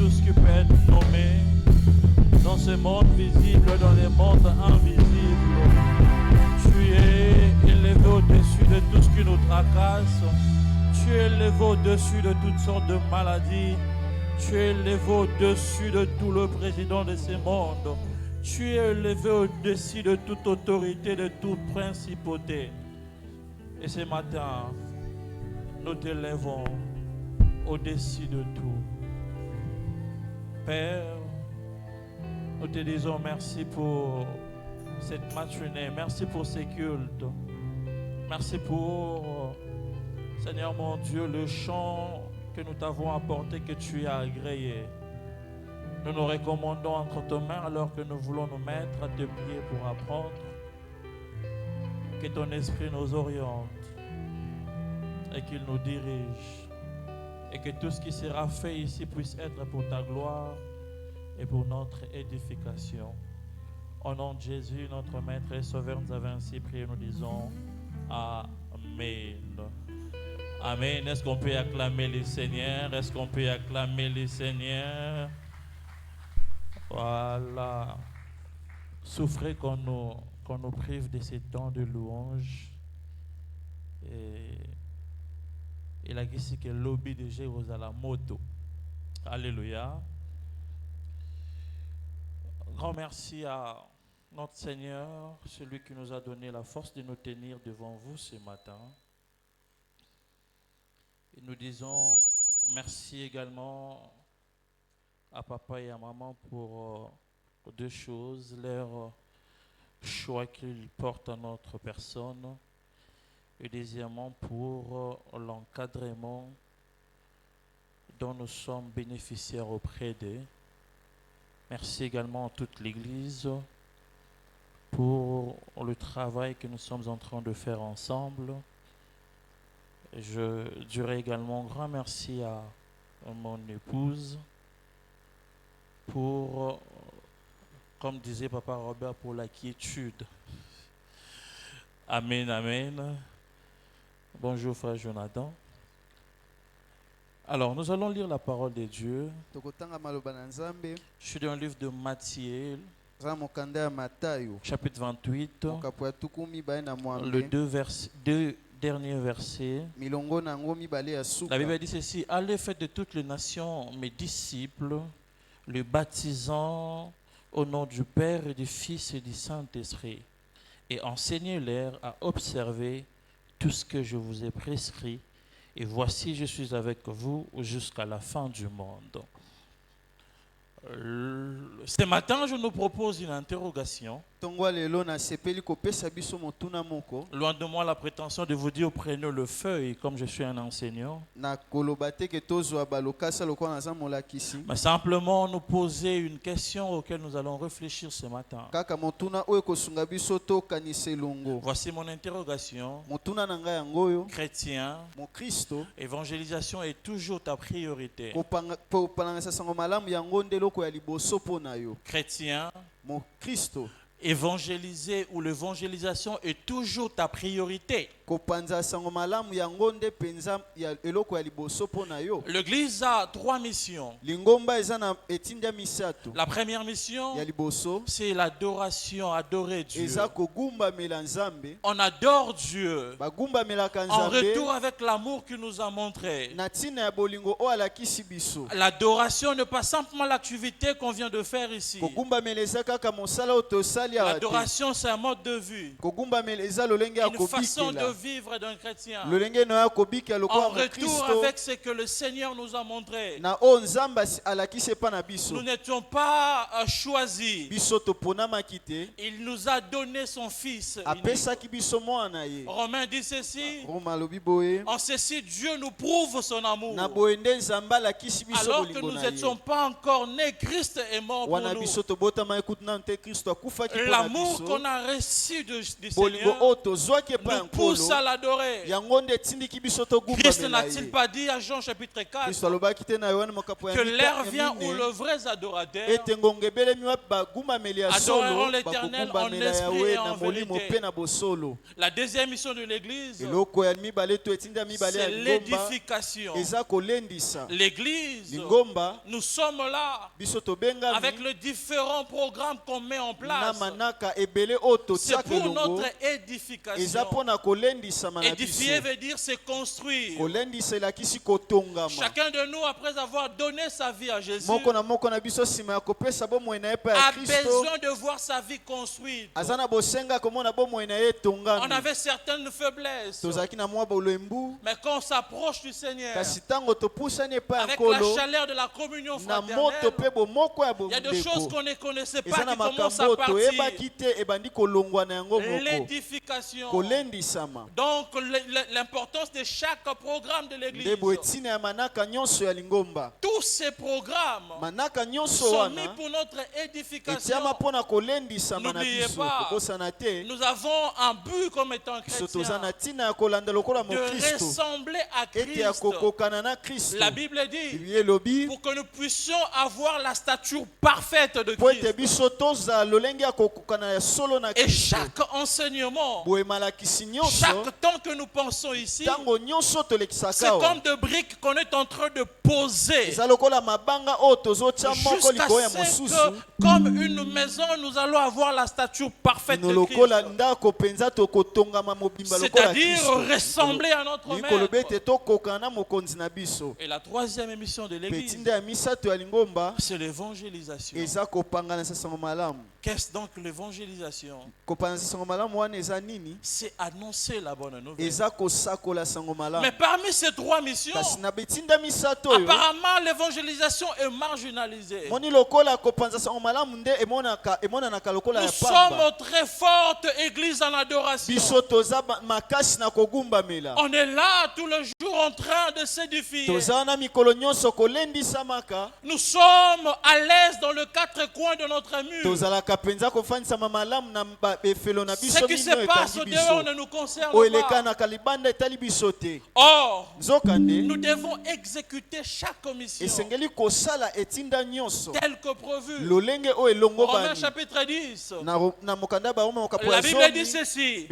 tout ce qui peut être nommé dans ce monde visible, dans les mondes invisibles. Tu es élevé au-dessus de tout ce qui nous tracasse. Tu es élevé au-dessus de toutes sortes de maladies. Tu es élevé au-dessus de tout le président de ce monde. Tu es élevé au-dessus de toute autorité, de toute principauté. Et ce matin, nous t'élèvons au-dessus de tout. Père, nous te disons merci pour cette matinée. Merci pour ces cultes. Merci pour, Seigneur mon Dieu, le chant que nous t'avons apporté, que tu as agréé. Nous nous recommandons entre tes mains alors que nous voulons nous mettre à tes pieds pour apprendre. Que ton esprit nous oriente et qu'il nous dirige. Et que tout ce qui sera fait ici puisse être pour ta gloire et pour notre édification. Au nom de Jésus, notre Maître et Sauveur, nous avons ainsi prié, nous disons Amen. Amen. Est-ce qu'on peut acclamer le Seigneur? Est-ce qu'on peut acclamer le Seigneur? Voilà. Souffrez qu'on nous prive de ces temps de louange. Et la question que l'objet de Dieu aux à la moto. Alléluia. Grand merci à notre Seigneur, celui qui nous a donné la force de nous tenir devant vous ce matin. Et nous disons merci également à papa et à maman pour deux choses, leur choix qu'ils portent à notre personne et deuxièmement pour l'encadrement dont nous sommes bénéficiaires auprès d'eux. Merci également à toute l'Église pour le travail que nous sommes en train de faire ensemble. Je dirais également un grand merci à mon épouse pour, comme disait Papa Robert, pour la quiétude. Amen, amen. Bonjour frère Jonathan. Alors, nous allons lire la parole de Dieu. Je suis dans le livre de Matthieu, chapitre 28, le deux derniers versets. La Bible dit ceci: allez, faites de toutes les nations mes disciples, les baptisant au nom du Père et du Fils et du Saint-Esprit, et enseignez-leur à observer tout ce que je vous ai prescrit. Et voici, je suis avec vous jusqu'à la fin du monde. Ce matin, je nous propose une interrogation. Loin de moi la prétention de vous dire prenez le feuille comme je suis un enseignant. Mais simplement nous poser une question auquel nous allons réfléchir ce matin. Voici mon interrogation. Chrétien, évangélisation est toujours ta priorité. Chrétien, évangéliser ou l'évangélisation est toujours ta priorité. L'église a trois missions. La première mission, c'est l'adoration, adorer Dieu. On adore Dieu en retour avec l'amour qu'il nous a montré. L'adoration n'est pas simplement l'activité qu'on vient de faire ici. L'adoration, c'est un mode de vie, une façon de vivre d'un chrétien, en retour avec ce que le Seigneur nous a montré. Nous n'étions pas choisis. Il nous a donné son Fils. Romains dit ceci: en ceci Dieu nous prouve son amour. Alors que nous n'étions pas encore nés, Christ est mort pour nous. L'amour qu'on a reçu du Seigneur nous pousse à l'adorer. Christ n'a-t-il pas dit à Jean chapitre 4 que l'heure vient où les vrais adorateurs adoreront l'Éternel en esprit et en vérité. La deuxième mission de l'Église, c'est l'édification. L'Église, nous sommes là avec les différents programmes qu'on met en place. C'est pour notre édification. Édifier veut dire se construire. Chacun de nous, après avoir donné sa vie à Jésus, a besoin de voir sa vie construite. On avait certaines faiblesses, mais quand on s'approche du Seigneur, avec la chaleur de la communion fraternelle, il y a des choses qu'on ne connaissait pas qui commencent à partir. L'édification. Donc l'importance de chaque programme de l'Église. Tous ces programmes sont mis pour notre édification. N'oubliez pas, nous avons un but comme étant chrétien de ressembler à Christ. La Bible dit pour que nous puissions avoir la stature parfaite de Christ. Et chaque enseignement, chaque temps que nous pensons ici, c'est comme des briques qu'on est en train de poser jusqu'à ce que, comme une maison, nous allons avoir la stature parfaite de Christ. C'est-à-dire ressembler à notre Maître. Et la troisième émission de l'Église, c'est l'évangélisation. Qu'est-ce donc l'évangélisation? C'est annoncer la bonne nouvelle. Mais parmi ces trois missions, apparemment l'évangélisation est marginalisée. Nous sommes très forte église en adoration. On est là tous les jours en train de s'édifier. Nous sommes à l'aise dans les quatre coins de notre mur. Ce qui se passe au dehors ne nous concerne pas. Or, nous devons exécuter chaque mission telle que prévue. Romains chapitre 10. La Bible dit ceci.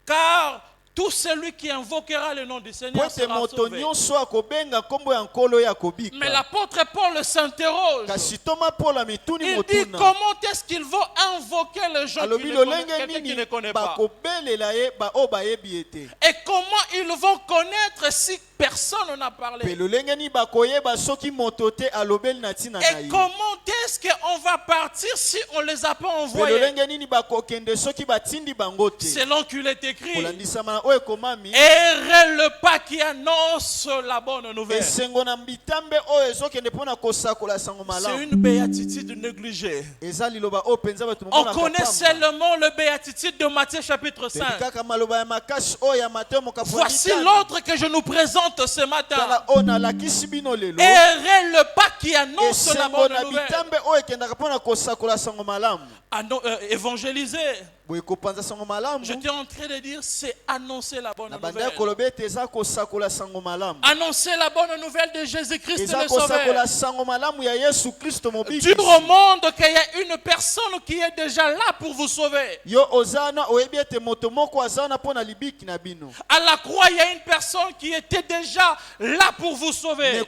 Car tout celui qui invoquera le nom du Seigneur sera sauvé. Mais l'apôtre Paul s'interroge. Il dit comment est-ce qu'ils vont invoquer les gens qui ne connaissent pas? Et comment ils vont connaître si personne n'a parlé? Et comment est-ce qu'on va partir si on ne les a pas envoyés? Selon qu'il est écrit, errez le pas qui annonce la bonne nouvelle. C'est une béatitude négligée. On connaît seulement le béatitude de Matthieu chapitre 5. Voici l'autre que je nous présente ce matin. Errez le pas qui annonce la bonne nouvelle. Évangéliser. J'étais en train de dire, c'est annoncer la bonne nouvelle. Annoncer la bonne nouvelle de Jésus-Christ le Sauveur. Dire au monde qu'il y a une personne qui est déjà là pour vous sauver. À la croix, il y a une personne qui était déjà là pour vous sauver.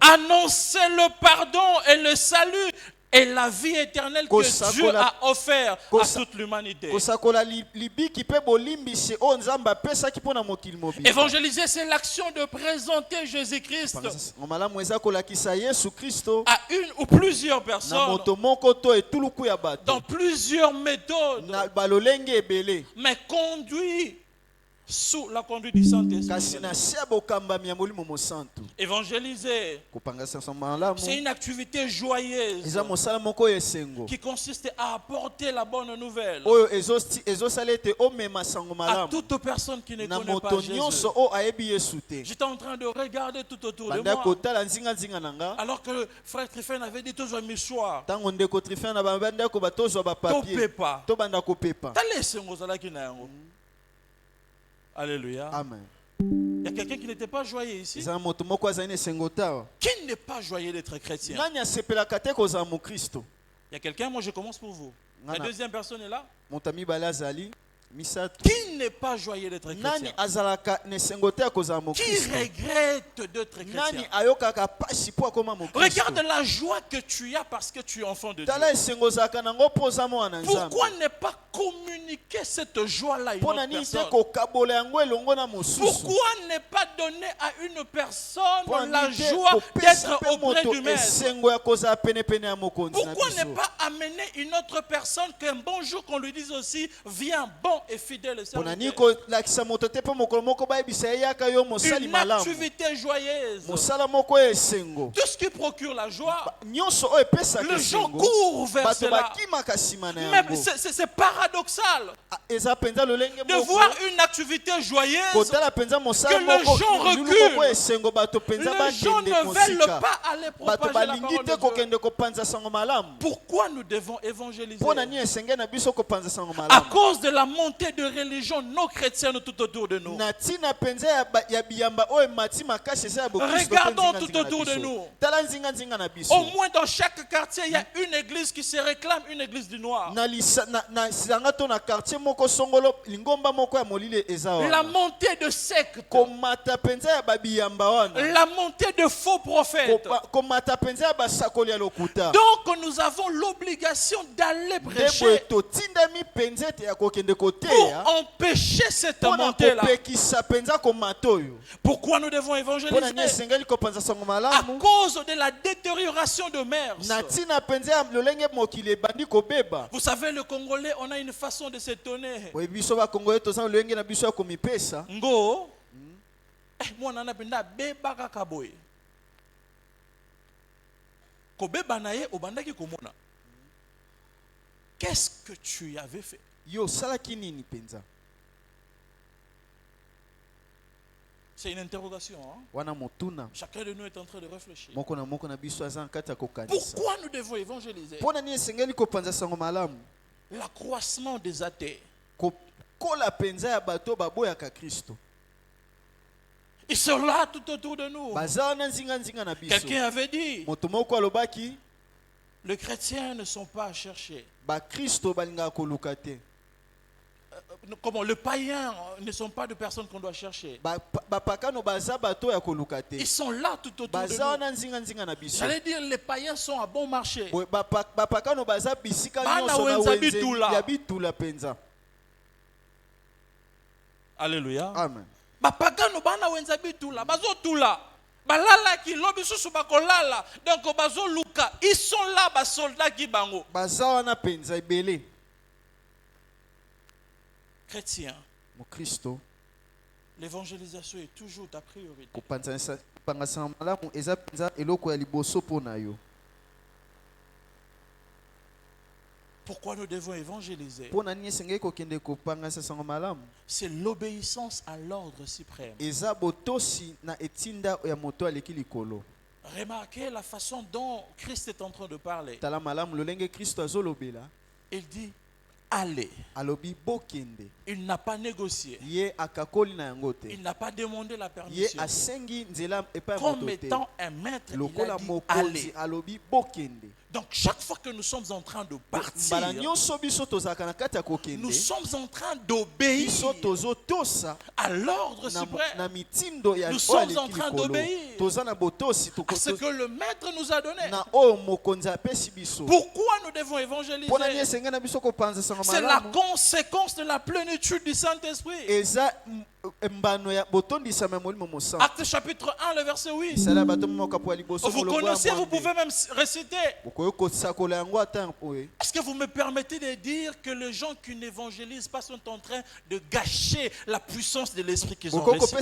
Annoncez le pardon et le salut et la vie éternelle que Dieu a offert à toute l'humanité. Évangéliser, c'est l'action de présenter Jésus-Christ à une ou plusieurs personnes dans plusieurs méthodes, mais conduit sous la conduite du Saint-Esprit. kasi na se bokambami ya molimo mosantu. Évangéliser, Kopangasa son malamu c'est une activité joyeuse eza mosala moko esengo qui consiste à apporter la bonne nouvelle oyo ezosala ete omema sango à malamu toute personne qui ne na connaît pas moto Jésus. nyonso oyo ayebi Yesu te. J'étais en train de regarder tout autour de Banda moi, kotala nzinga na nga alors que le frère Tryphène avait dit toujours misoir. ntango ndeko Tryphène na bandako batozwa bapapier Topepa. to banda kopepa. Tala esengo ozalaki na yango. Alléluia. Amen. Il y a quelqu'un qui n'était pas joyeux ici. Eza moto moko azali na esengo tawa. Qui n'est pas joyeux d'être chrétien? Nani asepelaka te kozala mokristo? Il y a quelqu'un, moi je commence pour vous. La Nana. deuxième personne est là. Moto mibale azali misato. Qui n'est pas joyeux d'être Nani chrétien? azalaka na esengo te kozala Qui mokristo? regrette d'être Nani chrétien? ayokaka pasi po akoma mokristo? Regarde la joie que tu as parce que tu es enfant de Dieu. Tala esengo zaka nango po za mwana nzambe. Pourquoi ne pas communiquer cette joie-là à une Pona autre nini te personne? kokabola yango elongo na mosusu? Pourquoi ne pas donner à une personne Pona la nini te joie kopesa d'être pe auprès moto du maître? esengo ya kozala penepene ya mokonzi na Pourquoi ne biso? pas amener une autre personne qu'un bon jour qu'on lui dise aussi, viens bon et fidèle Pona nini serviteur. kolakisa moto te pe mokolo moko bayebisa ye yaka yo mosali Une malamu. activité joyeuse. Mosala moko esengo. Tout ce qui procure la joie, Nyonso oyo epesaka les gens esengo. courent vers Bato cela. bakimaka nsima na Même yango. c'est paradoxal Eza penza lolenge de moko. voir une activité joyeuse. Kotala penza mosala que les moko. gens Lulu reculent. moko esengo bato penza Les gens bakende ne veulent mosika. pas aller Bato propager la balingi parole te de Dieu. kokende kopanza sango malamu. Pourquoi nous devons évangéliser? Pona nini esenge na biso kopanza sango À malamu? cause de la montée de religions non chrétiennes tout autour de nous. Na tina penza ya biyamba oyo mati makasi eza ya bokristo pe Regardons nzinga tout nzinga na autour de biso. nous. Tala nzinga na biso. Au moins dans chaque quartier, il y a une église qui se réclame une église du noir. Na sanga to na quartier moko songolo lingomba moko ya molile eza La wana. montée de sectes, Komata penza ya babiyamba wana. la montée de faux prophètes. Komata penza ya basakoli ya lokuta. Donc nous avons l'obligation d'aller Ndebo prêcher totindami penza te ya kokende pour koteya. empêcher cette Pona montée-là. kopekisa penza komata oyo. Pourquoi nous devons Pona ni évangéliser? esengeli kopanza sango À malamu. cause de la détérioration de mœurs. Na tina penza ya lolenge mokili ebandi kobeba. Vous savez, le Congolais, on a une façon de s'étonner. Oyebi biso bakongole toza na lolenge na biso ya komipesa. Ngo, mwana napenda beba kaka boye. Kobeba na ye obandaki komona. Qu'est-ce que tu avais fait? Yo salaki nini penza? C'est une interrogation. Hein? Wana motuna. Chacun de nous est en train de réfléchir. Moko na biso aza nkata kokanisa. Pourquoi nous devons évangéliser? Pona ni esengeli kopanza sango malamu. L'accroissement des athées. Kola penza ya bato baboyaka Kristo. Ils sont là tout autour de nous. Baza wana nzinga na biso. Quelqu'un avait dit, Moto moko alobaki les chrétiens ne sont pas à chercher. ba Kristo balingaka koluka te. Comment les païens ne sont pas de personnes qu'on doit chercher. Bapakano baza bato ya koluka te. Ils sont là tout autour de Baza nous. wana nzinga na biso. J'allais dire, les païens sont à bon marché. Bapakano baza bisika Bana nyonso na wenza wenze bitula. ya bitula penza. Alléluia. Amen. Bapagano bana wenza bitula, bazo tula. Balala ki lobi susu bakolala. Donc bazo luka. Ils sont là bas soldats qui bango. Baza wana penza ebele. Chrétien, Mo Kristo l'évangélisation est toujours ta priorité. kopanza pangasa malamu eza penza eloko ya liboso pona yo. Pourquoi nous devons évangéliser? Pona nini esengeli kokende kopangasa sango malamu? C'est l'obéissance à l'ordre suprême. Eza botosi na etinda ya moto aleki likolo. Remarquez la façon dont Christ est en train de parler. Tala malamu lolenge Kristo azolobela. Il dit, allez. Alobi bokende. Il n'a pas négocié. Ye akakoli na yango te. Il n'a pas demandé la Ye permission. asengi nzela epai ya Comme moto te. étant un maître, il a Lokola dit, mokonzi allez. alobi bokende. Donc chaque fois que nous sommes en train de partir, Mbala nyonso biso tozalaka na kati ya nous kokende. sommes en train d'obéir Biso tozotosa à l'ordre na suprême, mitindo ya Nous oyo sommes aleki en train likolo. d'obéir Toza na botosi à ce que le maître nous a donné. na oyo mokonzi apesi biso. Pourquoi nous devons Pona ni évangéliser? esenge na biso kopanza sango C'est la malamu. conséquence de la plénitude du Saint-Esprit. Eza mbano ya botondisa me molimo mosantu. Acte chapitre 1, le verset 8. Isala bato moka po liboso Vous connaissez, vous pouvez même réciter. Okoyoko sakola yango ata oye. Est-ce que vous me permettez de dire que les gens qui n'évangélisent pas sont en train de gâcher la puissance de l'esprit qu'ils ont reçu?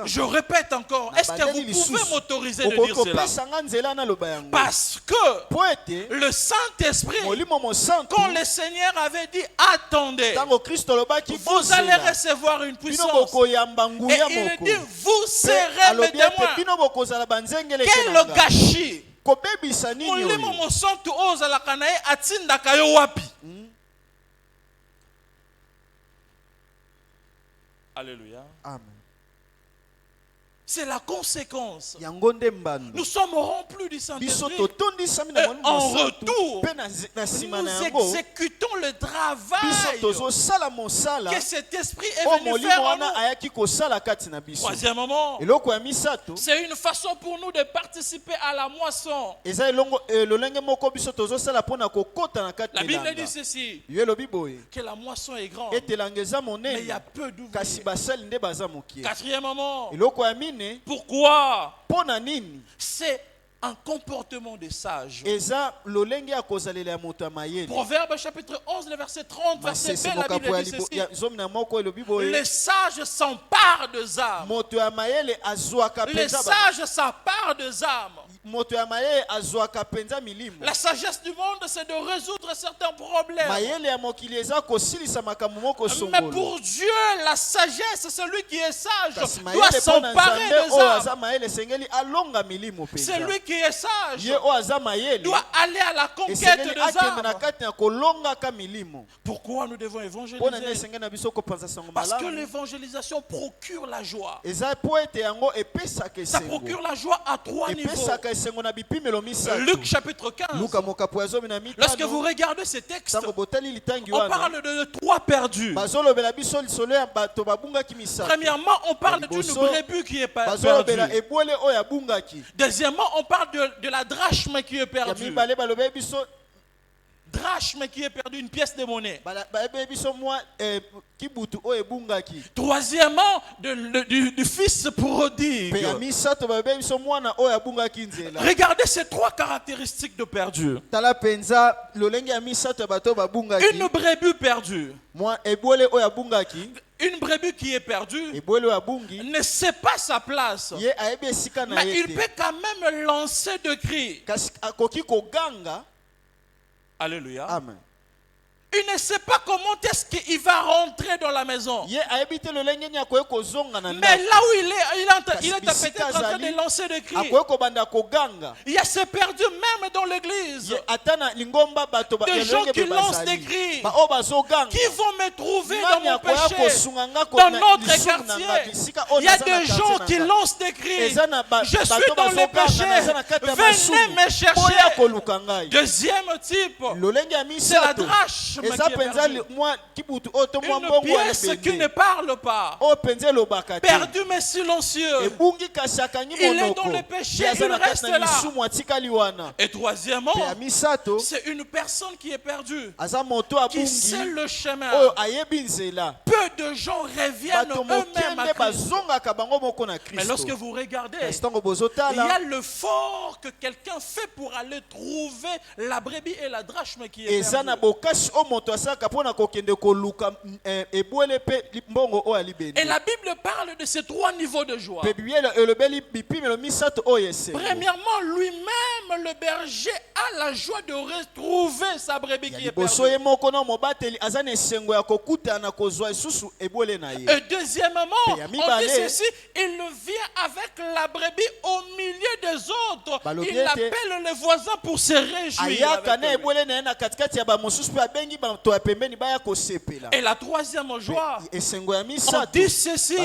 Je répète encore, est-ce que vous pouvez m'autoriser de dire cela? Parce que le Saint-Esprit, quand le Seigneur avait dit attendez, vous allez recevoir une puissance. Et il dit vous serez mes témoins. Quel gâchis! Molimo mosantu ozalaka na ye atindaka yo wapi? Alléluia. Amen. C'est la conséquence. Nous sommes rompus du Saint-Esprit. En retour, nous exécutons le travail que cet esprit est venu faire en nous. Troisièmement, c'est une façon pour nous de participer à la moisson. La Bible dit ceci, que la moisson est grande, mais il y a peu d'ouvriers. Quatrièmement, pourquoi? C'est un comportement de sage. Proverbe chapitre 11, le verset 30, verset B, la Bible dit ceci. Les sages s'emparent des âmes. Les sages s'emparent des âmes. La sagesse du monde, c'est de résoudre certains problèmes. Mais pour Dieu, la sagesse, celui qui est sage, doit s'emparer des âmes. Celui qui est sage doit aller à la conquête des âmes. Pourquoi nous devons évangéliser? Parce que l'évangélisation procure la joie. Ça procure la joie à 3 niveaux. Luc chapitre 15. Lorsque vous regardez ces textes, on parle de 3 perdus. Premièrement, on parle d'une brebis qui est perdue. Deuxièmement, on parle de la drachme qui est perdue. Drachme qui est perdu, une pièce de monnaie. Troisièmement, du fils prodigue. Regardez ces 3 caractéristiques de perdu. Une brebis perdue. Une brebis qui est perdue ne sait pas sa place, mais il peut quand même lancer de cris. Alléluia. Amen. Il ne sait pas comment est-ce qu'il va rentrer dans la maison. Mais là où il est peut-être en train de lancer des cris. Il y a ces perdus même dans l'église. Des gens qui lancent des cris. Qui vont me trouver dans mon péché. Dans notre quartier. Il y a des gens qui lancent des cris. Je suis dans le péché. Venez me chercher. Deuxième type, c'est la drachme. Une pièce qui ne parle pas. Perdu mais silencieux. Il est dans le péché, il reste là. Et troisièmement, c'est une personne qui est perdue, qui sait le chemin. Peu de gens reviennent eux-mêmes à Christ. Mais lorsque vous regardez, il y a l'effort que quelqu'un fait pour aller trouver la brebis et la drachme qui est perdue. Et la Bible parle de ces 3 niveaux de joie. Premièrement, lui-même, le berger, a la joie de retrouver sa brebis qui est perdue. Et deuxièmement, on dit ceci, il vient avec la brebis au milieu des autres. Il appelle les voisins pour se réjouir. Et la troisième joie, on dit ceci,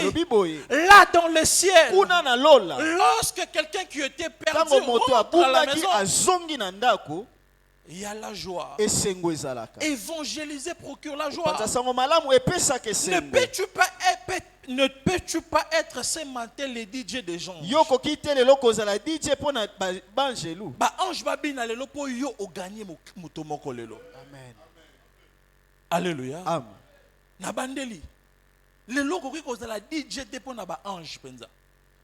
là dans le ciel, lorsque quelqu'un qui était perdu rentre à la maison, il y a la joie. Évangéliser procure la joie. Ne peux-tu pas être ce matin les DJ des gens? Ange babina lelo po yo o gagner moto moko lelo. Amen. Alléluia. Amen. Na bandeli. Le loko qui cause la DJ dépend na ba ange penza.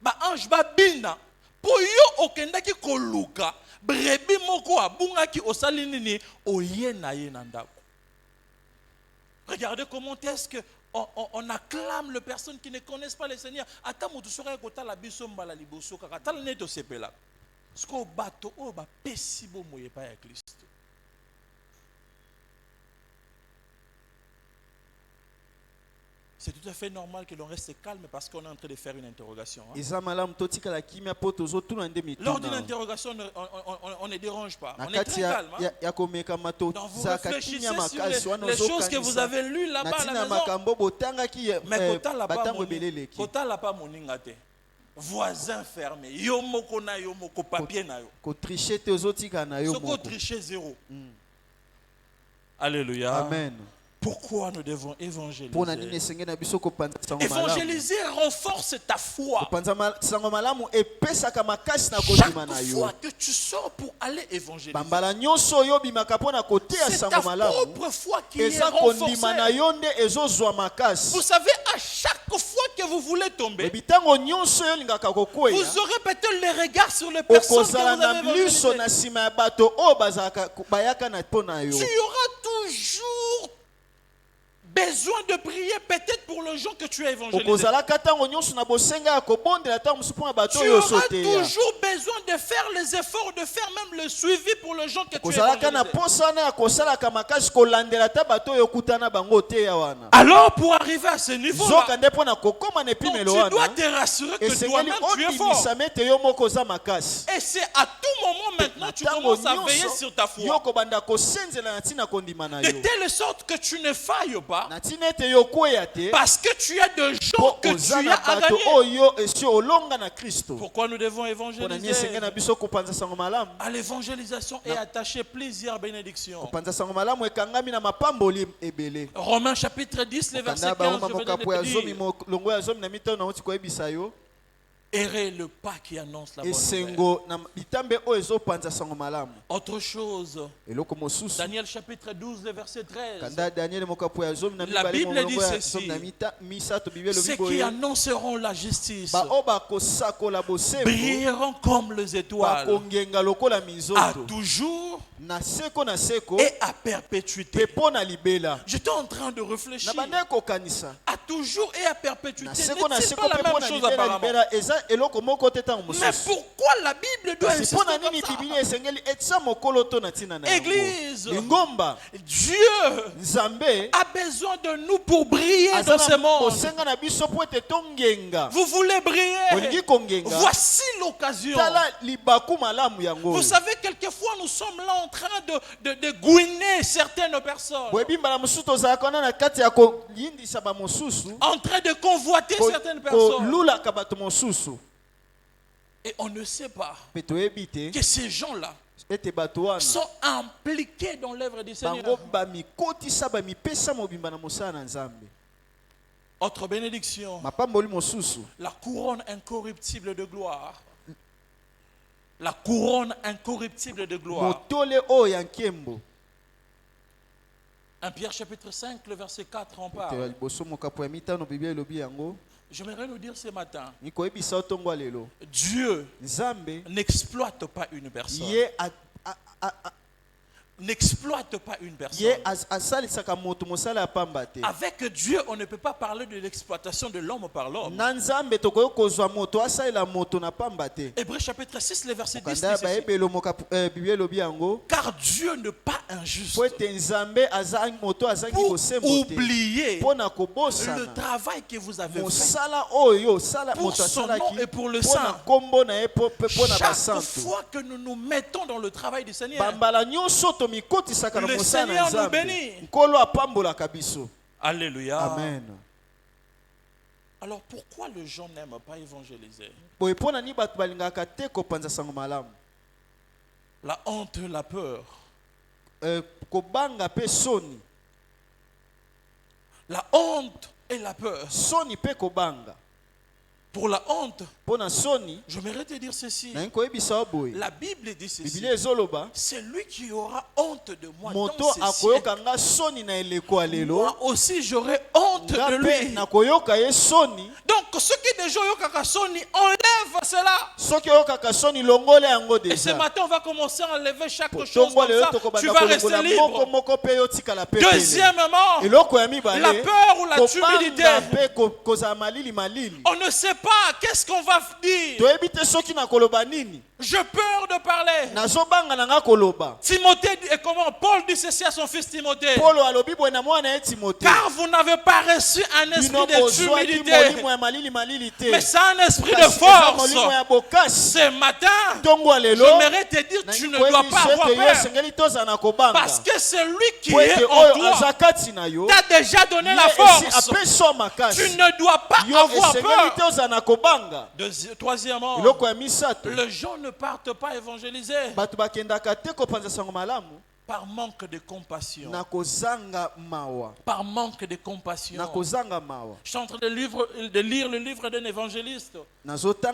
Ba ange ba bina. Po yo okendaki koluka. Brebi moko abungaki osali nini oye na ye na ndako. Regardez comment est-ce que on acclame les personnes qui ne connaissent pas le Seigneur. Attends, tu serais kota la biso mbala liboso kaka tal ne to sepela. Sko bato o ba pesibo moye pa ya Christ. C'est tout à fait normal que l'on reste calme parce qu'on est en train de faire une interrogation. Hein? Lors d'une interrogation, on ne dérange pas. On est très calme. Hein? Donc vous réfléchissez sur les choses que vous avez lues là-bas à la maison. Mais kota la pas moningate. Voisin fermé. Yo moko na yo moko papier na yo. Ko tricher te ozotika na yo moko. Soko tricher zéro. Alléluia. Amen. Pourquoi nous devons évangéliser? Évangéliser renforce ta foi. Chaque fois que tu sors pour aller évangéliser, c'est ta propre foi qui est renforcée. Vous savez, à chaque fois que vous voulez tomber, vous aurez peut-être les regards sur les personnes que vous avez évangélisées. Tu auras toujours besoin de prier peut-être pour les gens que tu as évangélisés. Tu auras toujours besoin de faire les efforts, de faire même le suivi pour les gens que tu as évangélisés. Alors pour arriver à ce niveau-là, tu dois te rassurer que toi-même tu es fort. Et c'est à tout moment maintenant tu commences à veiller sur ta foi. De telle sorte que tu ne failles pas. Parce que tu as des gens que tu as à gagner. Pourquoi nous devons évangéliser? À l'évangélisation est attaché plusieurs bénédictions. Romains chapitre 10, le verset 15, je vais le dire. Errez le pas qui annonce la bonne nouvelle. Autre chose, Daniel chapitre 12, le verset 13. La Bible dit ceci: ceux qui annonceront la justice brilleront comme les étoiles à toujours et à perpétuité. J'étais en train de réfléchir. À toujours et à perpétuité, c'est pas la même chose apparemment. Mais pourquoi la Bible doit insister comme ça? Église, Dieu a besoin de nous pour briller dans ce monde. Vous voulez briller? Voici l'occasion. Vous savez, quelquefois nous sommes là en train de gouiner certaines personnes, en train de convoiter certaines personnes. Et on ne sait pas que ces gens-là sont impliqués dans l'œuvre du Seigneur. Autre bénédiction, la couronne incorruptible de gloire. La couronne incorruptible de gloire. 1 Pierre chapitre 5, le verset 4 en parle. J'aimerais nous dire ce matin, Dieu n'exploite pas une personne. N'exploite pas une personne. Avec Dieu, on ne peut pas parler de l'exploitation de l'homme par l'homme. Hébreux chapitre 6, le verset 10 dit ceci: car Dieu n'est pas injuste pour oublier le travail que vous avez fait pour son nom et pour le sein. Chaque fois que nous nous mettons dans le travail du Seigneur, le Seigneur nous bénit. Alléluia. Amen. Alors pourquoi les gens n'aiment pas évangéliser? La honte, la peur. La honte et la peur. Pour la honte, pona soni, j'aimerais te dire ceci. La Bible dit ceci. C'est lui qui aura honte de moi dans ces siècles. Moi aussi j'aurai honte de lui. Donc ceux qui déjà ont soni, enlève cela. Et ce matin on va commencer à enlever chaque chose comme ça. Tu vas rester libre. Deuxièmement, la peur ou la timidité. On ne sait pas qu'est-ce qu'on va dire. J'ai peur de parler. Timothée et comment Paul dit ceci à son fils Timothée. Car vous n'avez pas reçu un esprit de timidité, mais c'est un esprit de force. Ce matin, j'aimerais te dire tu ne dois pas avoir peur. Parce que celui qui est en toi t'a déjà donné la force. Tu ne dois pas avoir peur. Troisièmement, les gens ne partent pas évangéliser par manque de compassion. Par manque de compassion. Je suis en train de lire le livre d'un évangéliste. J'étais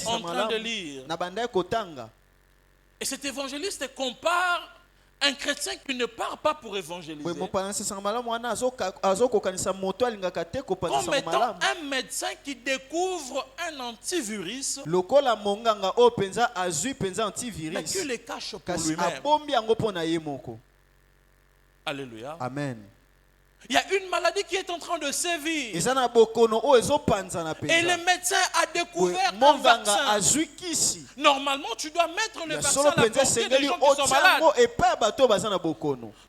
en train de lire. Et cet évangéliste compare un chrétien qui ne part pas pour évangéliser comme étant un médecin qui découvre un antivirus mais qui le cache pour lui-même. Alléluia. Amen. Il y a une maladie qui est en train de sévir. Et le médecin a découvert un vaccin. Normalement, tu dois mettre le vaccin à la portée des gens qui sont malades.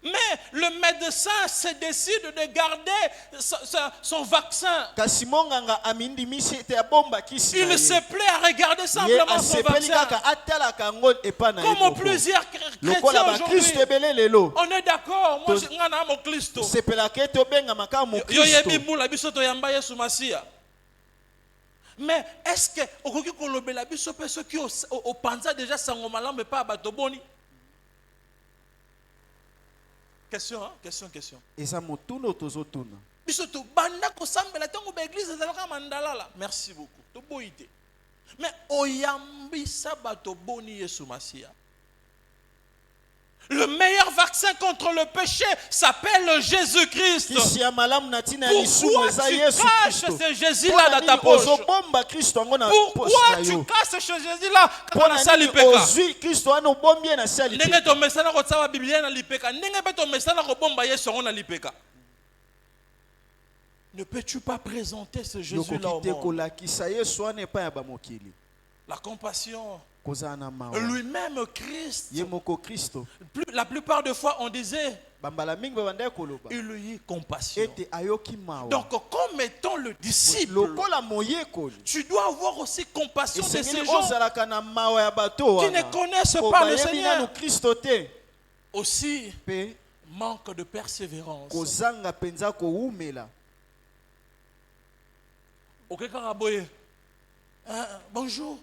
Mais le médecin se décide de garder son vaccin. Il se plaît à regarder simplement son vaccin. Comme plusieurs chrétiens aujourd'hui. On est d'accord. Moi, je suis un Christ. Mais est-ce que ceux qui ont pensé déjà mais pas batoboni? Question. Merci beaucoup. Mais oyambisa batoboni Yesu Masia. Le meilleur vaccin contre le péché s'appelle Jésus-Christ. Pourquoi tu caches ce Jésus-là dans ta poche? Pourquoi tu caches ce Jésus-là quand on a lipeka? Ne peux-tu pas présenter ce Jésus-là au monde? La compassion. Lui-même Christ. La plupart des fois on disait il lui eut compassion. Donc comme étant le disciple, tu dois avoir aussi compassion de ces gens qui ne connaissent pas le Seigneur. Aussi manque de persévérance. Bonjour.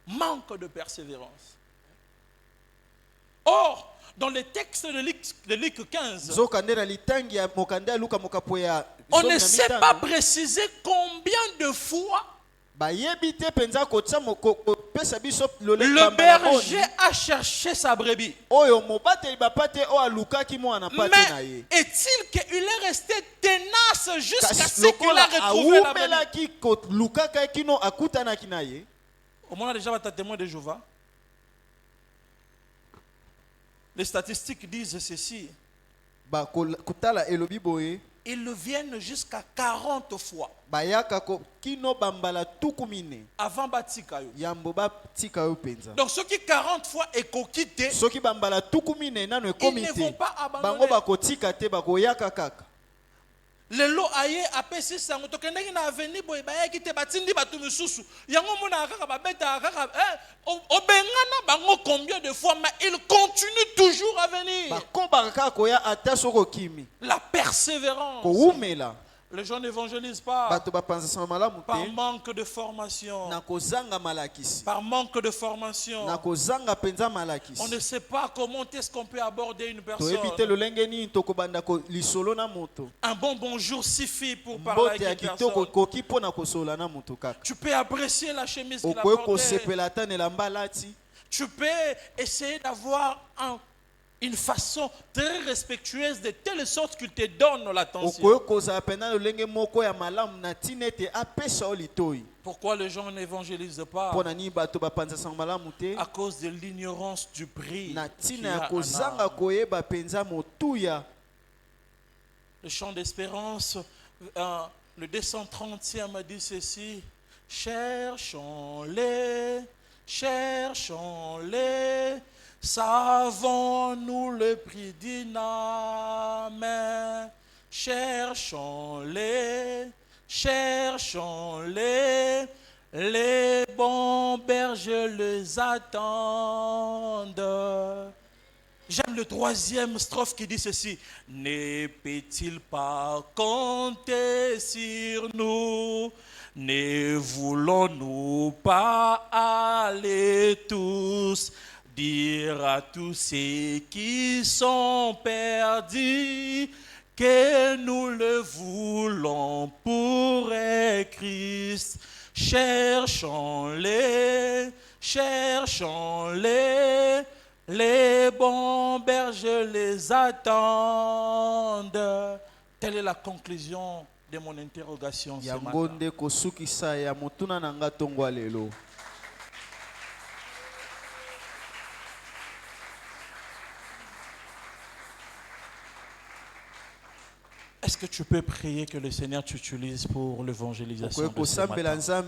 Manque de persévérance. Or, dans les textes de Luc 15, on ne sait pas préciser combien de fois le berger a cherché sa brebis. Mais est-il qu'il est resté tenace jusqu'à ce qu'il a retrouvé la brebis? Au moins déjà tu as témoin de Jéhovah. Les statistiques disent ceci. Ils viennent jusqu'à 40 fois. Avant Batikayo. Donc ceux qui 40 fois est coquité, ils ne vont pas abandonner. Le lot aye apesi sango tokendaki na avenue boy bayaki te batindi batu misusu yango mona kaka babeta kaka obengana bango combien de fois mais il continue toujours à venir. La persévérance, Les gens n'évangélisent pas par manque de formation. Par manque de formation. On ne sait pas comment est-ce qu'on peut aborder une personne. Un bon bonjour suffit pour parler avec une personne. Tu peux apprécier la chemise qu'il a portée. Tu peux essayer d'avoir une façon très respectueuse de telle sorte qu'il te donne l'attention. Pourquoi les gens n'évangélisent pas? À cause de l'ignorance du prix. Le chant d'espérance, le 230e a dit ceci: cherchons-les, cherchons-les. Savons-nous le prix d'une âme? Cherchons-les, cherchons-les. Les bons bergers les attendent. J'aime le 3e strophe qui dit ceci: ne peut-il pas compter sur nous? Ne voulons-nous pas aller tous dire à tous ceux qui sont perdus que nous le voulons pour Christ? Cherchons-les, cherchons-les, les bons bergers les attendent. Telle est la conclusion de mon interrogation ce matin. Est-ce que tu peux prier que le Seigneur t'utilise pour l'évangélisation de ce matin?